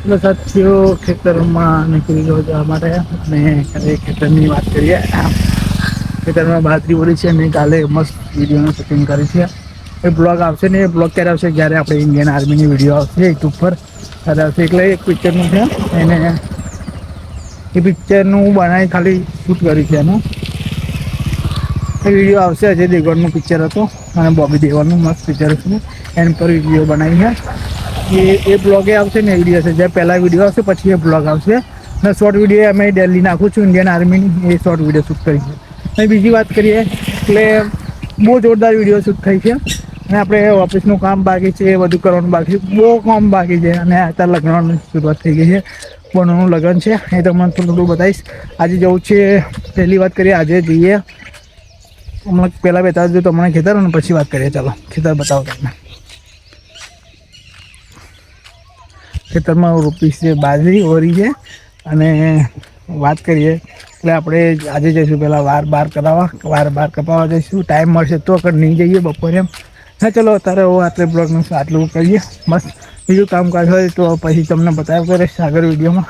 એટલે સાથીઓ ખેતરમાં નીકળી ગયો જવા માટે અને ખેતરની વાત કરીએ. ખેતરમાં બાજરી વળી છે અને કાલે મસ્ત વિડીયોનું શૂટિંગ કરી છે. એ બ્લોગ આવશે ને એ બ્લોગ ક્યારે આવશે? જ્યારે આપણે ઇન્ડિયન આર્મીની વિડીયો આવશે યુટ્યુબ પર ત્યારે આવશે. એટલે એક પિક્ચરનું છે એને એ પિક્ચરનું બનાવી ખાલી શૂટ કરી છે એનું. એ વિડીયો આવશે. અજય દેવગનનું પિક્ચર હતું અને બોબી દેવલનું મસ્ત પિક્ચર હતું. એના પર વિડીયો બનાવી છે. એ બ્લોગે આવશે ને એ વિડીયો હશે. જે પહેલાં વિડીયો આવશે પછી એ બ્લોગ આવશે. ને શોર્ટ વિડીયો અમે ડેલી નાખું છું ઇન્ડિયન આર્મીની. એ શોર્ટ વિડીયો શૂટ કરી છે. અને બીજી વાત કરીએ એટલે બહુ જોરદાર વિડીયો શૂટ થઈ છે. અને આપણે ઓફિસનું કામ બાકી છે, એ બધું કરવાનું બાકી છે, બહુ કામ બાકી છે. અને અત્યારે લગ્નની શરૂઆત થઈ ગઈ છે. કોનું લગ્ન છે એ તમને થોડું બતાવીશ. આજે જવું છે. પહેલી વાત કરીએ આજે જઈએ હમણાં પહેલાં બતાવી દઉં તમને ખેતર અને પછી વાત કરીએ. ચાલો ખેતર બતાવો તમને. ખેતરમાં રોપી છે બાજરી ઓરી છે. અને વાત કરીએ એટલે આપણે આજે જઈશું પહેલાં વાર બાર કપાવવા જઈશું. ટાઈમ મળશે તો આગળ નહીં જઈએ બપોરે એમ. હા ચલો અત્યારે આટલે બ્લોગનું આટલું કરીએ. મસ્ત બીજું કામકાજ હોય તો પછી તમને બતાવ્યા કરીશ આગળ વિડીયોમાં.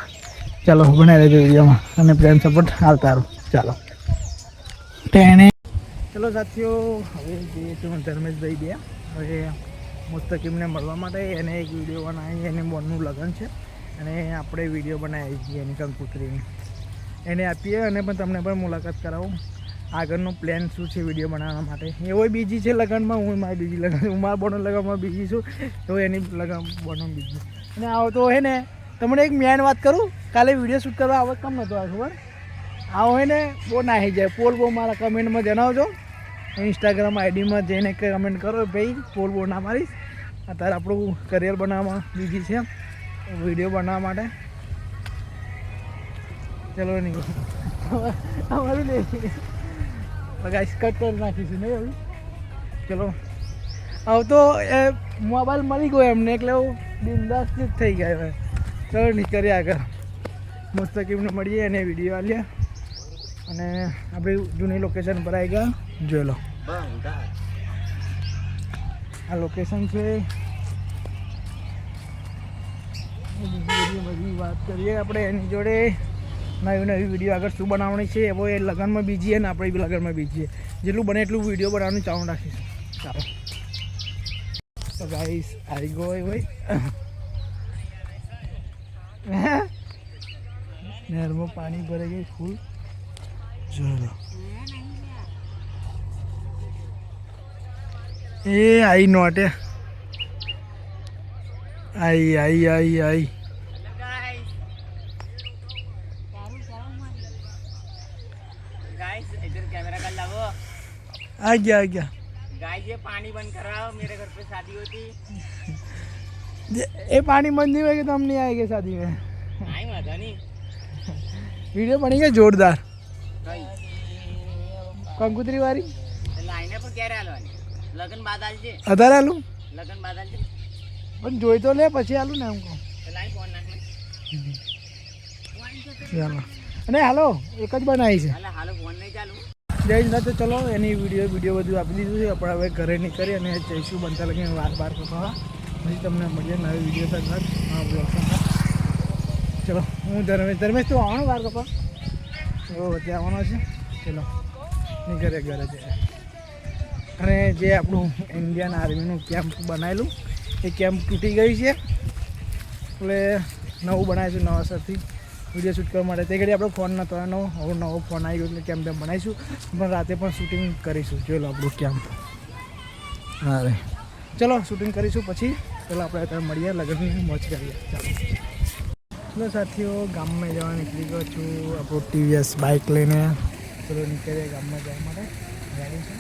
ચાલો બનાવી રહેજો વિડીયોમાં અને પ્રેમ સપોર્ટ આવતા રહો. ચાલો તેને ચલો સાથીઓ હવે જઈએ છીએ ધર્મેશભાઈ બે. હવે મુસ્તકીમને મળવા માટે એને એક વિડીયો બનાવી. એને બોનનું લગ્ન છે અને આપણે વિડીયો બનાવી છીએ એની કંકુતરીની. એને આપીએ અને પણ તમને પણ મુલાકાત કરાવું. આગળનો પ્લાન શું છે વિડીયો બનાવવા માટે. એવો બીજી છે લગ્નમાં, હું મારી બીજી લગ્ન, હું મારા બોનો લગ્નમાં બીજી છું, તો એની લગ્ન બોનો બીજી. અને આવો તો હે ને તમને એક મેન વાત કરું, કાલે વિડીયો શૂટ કરવા આવો કમ નહોતો આ ખબર. આવો હોય ને બહુ નાહી જાય. પોલ બહુ મારા કમેન્ટમાં જણાવજો. ઇન્સ્ટાગ્રામ આઈડીમાં જઈને કમેન્ટ કરો ભાઈ પોલ બહુ ના મારીશ. અત્યારે આપણું કરિયર બનાવવામાં બીજી છે, વિડીયો બનાવવા માટે. ચલો નહીં અમારું નહીં ગાઈસ કટ કરી નાખીશું નહીં હવે. ચલો હવે તો એ મોબાઈલ મળી ગયો એમને એટલે હું બિંદાસ જ થઈ ગયા હવે. ચલો નીકળીએ આગળ. મુસ્તકીમને મળીએ અને વિડીયો આલીએ અને આપણે જૂની લોકેશન પર આવી ગયા. જોઈ લો આ લોકેશન છે. બધી વાત કરીએ આપણે એની જોડે. નવી વિડીયો આગળ શું બનાવવાની છે એવો એ લગ્નમાં બીજી છે ને આપણે બી લગ્નમાં બીજી છે. જેટલું બને એટલું વિડીયો બનાવવાનું ચાલુ રાખીશું. ચાલો તો ગાઈસ આવી ગયો ભાઈ નહેરમાં પાણી ભરાઈ ગઈ ફૂલ. ચલો એ આઈ નોટે आई आ गया गाइस ये पानी बंद कराओ, मेरे घर पे शादी होती. ये पानी बंद नहीं होगा तो हम नहीं आएंगे शादी में. आई मत नहीं वीडियो बनेगा जोरदार. कंकुतरी वाली लाइन पर क्या आलो लगन बाद आलजे अधार आलू लगन बाद आलजे પણ જોઈ તો લે પછી આલું ને એમ કહું. લાઈન ફોન નાખ ચાલો અને હાલો એક જ બનાવી છે. હાલો ફોન નહીં ચાલુ જય ના તો ચલો એની વિડીયો બધું આપી દીધું છે. આપણે હવે ઘરે નીકળી અને જઈશું બનતા લગીને વાર કપાવા. પછી તમને મળીએ નવી વિડીયો સાથે બ્લોગ સાથે. ચલો હું ધર્મેશ તો આવવાનો વાર કપા એવો વચ્ચે આવવાનો છે. ચલો નીકળે ઘરે જઈએ. અને જે આપણું ઇન્ડિયન આર્મીનું કેમ્પ બનાવેલું એ કેમ્પ તૂટી ગઈ છે એટલે નવું બનાવીશું નવાસરથી વિડીયો શૂટ કરવા માટે. તે ઘડી આપણો ફોન નહોતો એનો, હવે નવો ફોન આવી ગયો એટલે કેમ્પ બનાવીશું. પણ રાતે પણ શૂટિંગ કરીશું. જોઈ લો આપણું કેમ્પ. હા રે ચલો શૂટિંગ કરીશું પછી. ચલો આપણે અત્યારે મળીએ લગ્નની મોજ કરીએ. ચાલો ચલો સાથીઓ ગામમાં જવા નીકળી ગયો છું આપણું ટીવીએસ બાઇક લઈને. ચલો નીકળીએ ગામમાં જવા માટે. ગાડી છે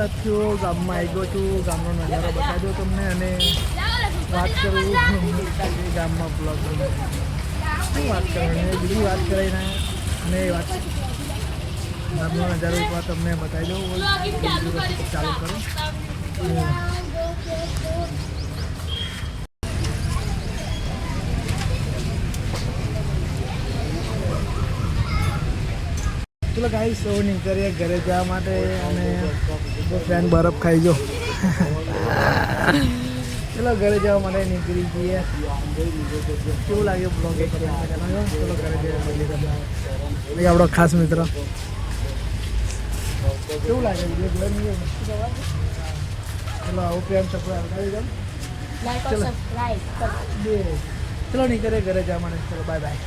વરસાદ થયો, ગામમાં આવી ગયો છું, ગામનો નજારો બતાવી દો તમને અને વાત કરું ગામમાં બ્લોગ શું વાત કરવાની બીજી વાત કરાવીને અને વાત ગામનો નજારો એકવાર તમને બતાવી દઉં ચાલુ કરું. ચલો ગાઈસ સૌ નીકળીએ ઘરે જવા માટે અને ફ્રેન્ડ બરફ ખાઈ જો. ચલો ઘરે જવા માટે નીકળી જઈએ. કેવું લાગ્યું બ્લોગ એક ચલો ઘરે જવા માટે આપણો ખાસ મિત્ર કેવું લાગે ચલો આવું પ્રેમ સબસ્ક્રાઈબ ચલો નીકળે ઘરે જવા માટે. ચલો બાય બાય.